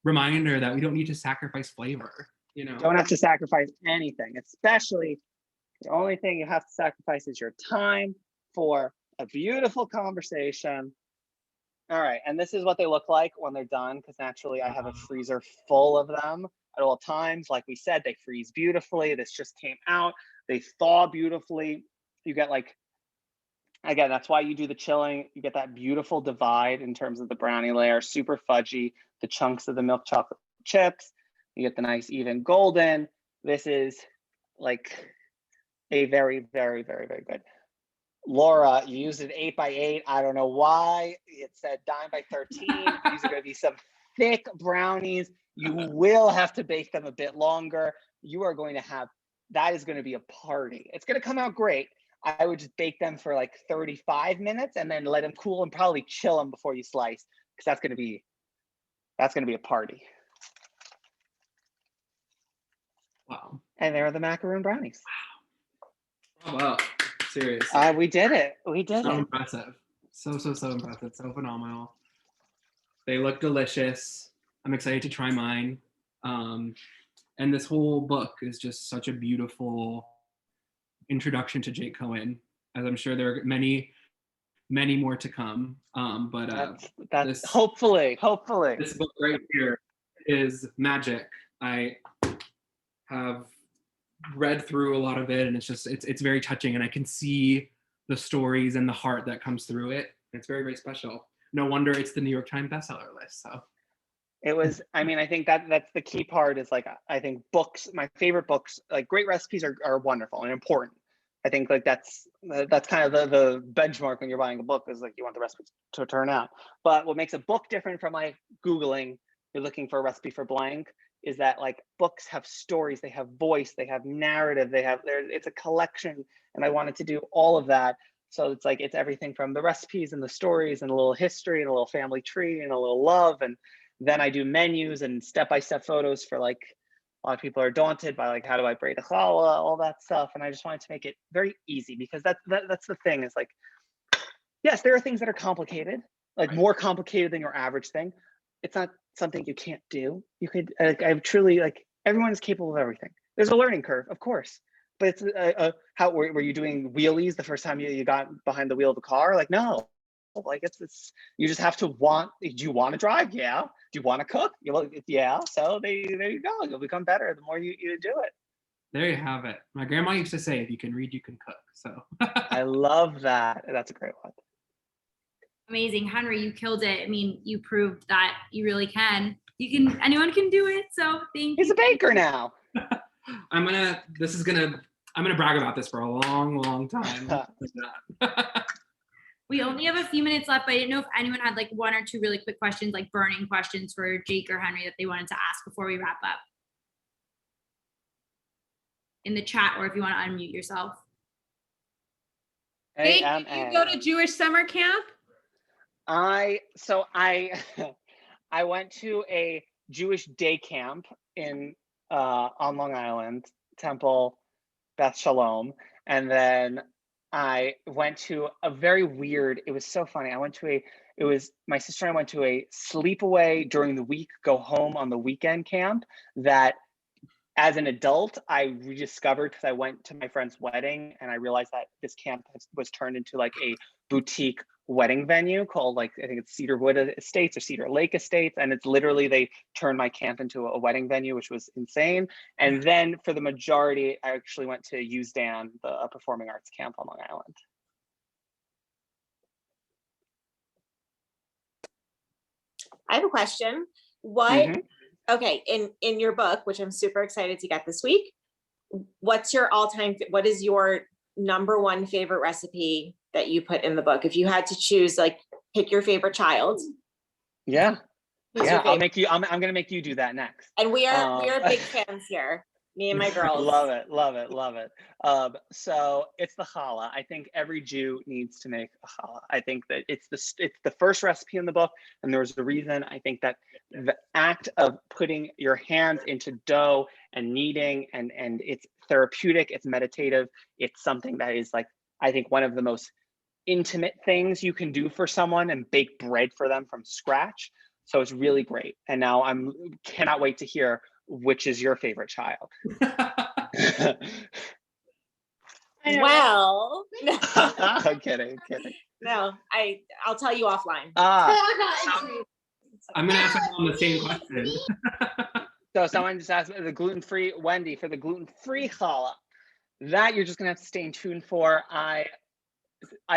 reminder that we don't need to sacrifice flavor. You know, don't have to sacrifice anything, especially the only thing you have to sacrifice is your time for a beautiful conversation. All right, and this is what they look like when they're done, because naturally I have a freezer full of them at all times. Like we said, they freeze beautifully. This just came out. They thaw beautifully. You get like, again, that's why you do the chilling. You get that beautiful divide in terms of the brownie layer, super fudgy, the chunks of the milk chocolate chips. You get the nice even golden. This is like a very good. Laura, you used an 8x8. I don't know why. It said dime by 13. These are going to be some thick brownies. You will have to bake them a bit longer. You are going to have, that is going to be a party. It's going to come out great. I would just bake them for like 35 minutes and then let them cool and probably chill them before you slice, because that's going to be a party. Wow. And there are the macaroon brownies. Oh, wow. Seriously. We did it. We did So it. impressive. So impressive. So phenomenal. They look delicious. I'm excited to try mine. And this whole book is just such a beautiful introduction to Jake Cohen, as I'm sure there are many more to come. That's hopefully. This book right here is magic. I have read through a lot of it, and it's very touching, and I can see the stories and the heart that comes through it. It's very, very special. No wonder it's the New York Times bestseller list. So it was, I mean, I think that's the key part is like, I think books, my favorite books, like great recipes are wonderful and important. I think like that's kind of the benchmark when you're buying a book, is like you want the recipe to turn out. But what makes a book different from like Googling, you're looking for a recipe for blank, is that like books have stories, they have voice, they have narrative, it's a collection, and I wanted to do all of that. So it's like, it's everything from the recipes and the stories and a little history and a little family tree and a little love. And then I do menus and step-by-step photos for like, a lot of people are daunted by like, how do I braid a challah, all that stuff. And I just wanted to make it very easy, because that's the thing, is like, yes, there are things that are complicated, like more complicated than your average thing. It's not something you can't do. You could, I'm truly like, everyone is capable of everything. There's a learning curve, of course, but it's how were you doing wheelies the first time you got behind the wheel of a car? Like, no, like it's you just have to want. Do you want to drive? Yeah. Do you want to cook? Yeah. So there you go. You'll become better the more you do it. there you have it. My grandma used to say, if you can read, you can cook. So I love that. That's a great one. Amazing. Henry, you killed it. I mean, you proved that you really can. Anyone can do it. So thank you. He's a baker now. I'm gonna brag about this for a long time. We only have a few minutes left, but I didn't know if anyone had like one or two really quick questions, like burning questions for Jake or Henry that they wanted to ask before we wrap up. In the chat, or if you want to unmute yourself. Jake, did you go to Jewish summer camp? I went to a Jewish day camp in on Long Island, Temple, Beth Shalom, and then I went to a very weird, it was so funny. My sister and I went to a sleepaway during the week, go home on the weekend camp that as an adult, I rediscovered because I went to my friend's wedding and I realized that this camp was turned into like a boutique wedding venue called, like, I think it's Cedarwood Estates or Cedar Lake Estates. And it's literally, they turned my camp into a wedding venue, which was insane. And then for the majority, I actually went to USDAN, the performing arts camp on Long Island. I have a question. Okay, in your book, which I'm super excited to get this week, what is your #1 favorite recipe that you put in the book? If you had to choose, like, pick your favorite child. Yeah. I'm gonna make you do that next. And we are big fans here. Me and my girls. Love it. So it's the challah. I think every Jew needs to make a challah. I think that it's the first recipe in the book, and there's a reason. I think that the act of putting your hands into dough and kneading, and it's therapeutic, it's meditative, it's something that is, like, I think one of the most intimate things you can do for someone, and bake bread for them from scratch. So it's really great. And now cannot wait to hear which is your favorite child. Well, I'm kidding. No, I'll tell you offline. I'm gonna ask everyone the same question. So someone just asked the gluten-free, Wendy, for the gluten-free challah. That you're just gonna have to stay tuned for. I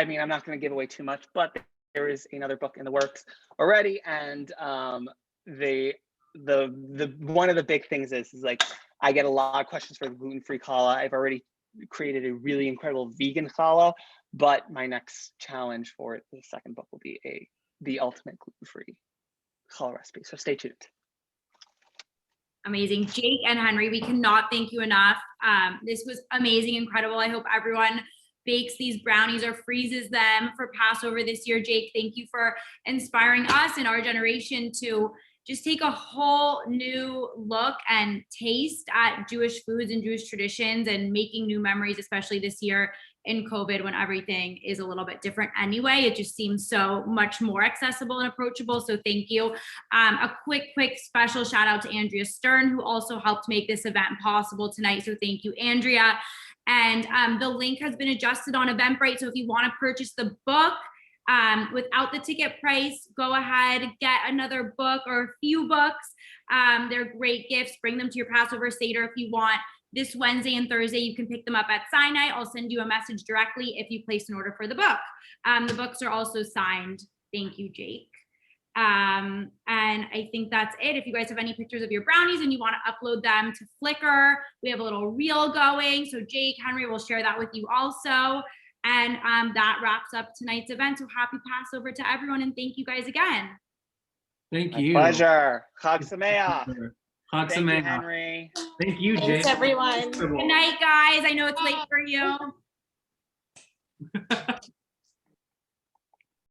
mean, I'm not gonna give away too much, but there is another book in the works already, and the one of the big things is like, I get a lot of questions for the gluten-free challah. I've already created a really incredible vegan challah, but my next challenge for the second book will be the ultimate gluten-free challah recipe. So stay tuned. Amazing. Jake and Henry, we cannot thank you enough. This was amazing, incredible. I hope everyone bakes these brownies or freezes them for Passover this year. Jake, thank you for inspiring us in our generation to just take a whole new look and taste at Jewish foods and Jewish traditions and making new memories, especially this year in COVID when everything is a little bit different anyway. It just seems so much more accessible and approachable. So thank you. A quick special shout out to Andrea Stern, who also helped make this event possible tonight. So thank you, Andrea. And the link has been adjusted on Eventbrite. So if you want to purchase the book without the ticket price, go ahead, get another book or a few books. They're great gifts. Bring them to your Passover Seder if you want. This Wednesday and Thursday, you can pick them up at Sinai. I'll send you a message directly if you place an order for the book. The books are also signed. Thank you, Jake. And I think that's it. If you guys have any pictures of your brownies and you want to upload them to Flickr, we have a little reel going. So Jake, Henry will share that with you also. And that wraps up tonight's event. So happy Passover to everyone. And thank you guys again. Thank you. Pleasure. Chag Sameach. Chag Thank you, Sameach. Henry. Thank you, Jake. Thanks, everyone. Good night, guys. I know it's late for you.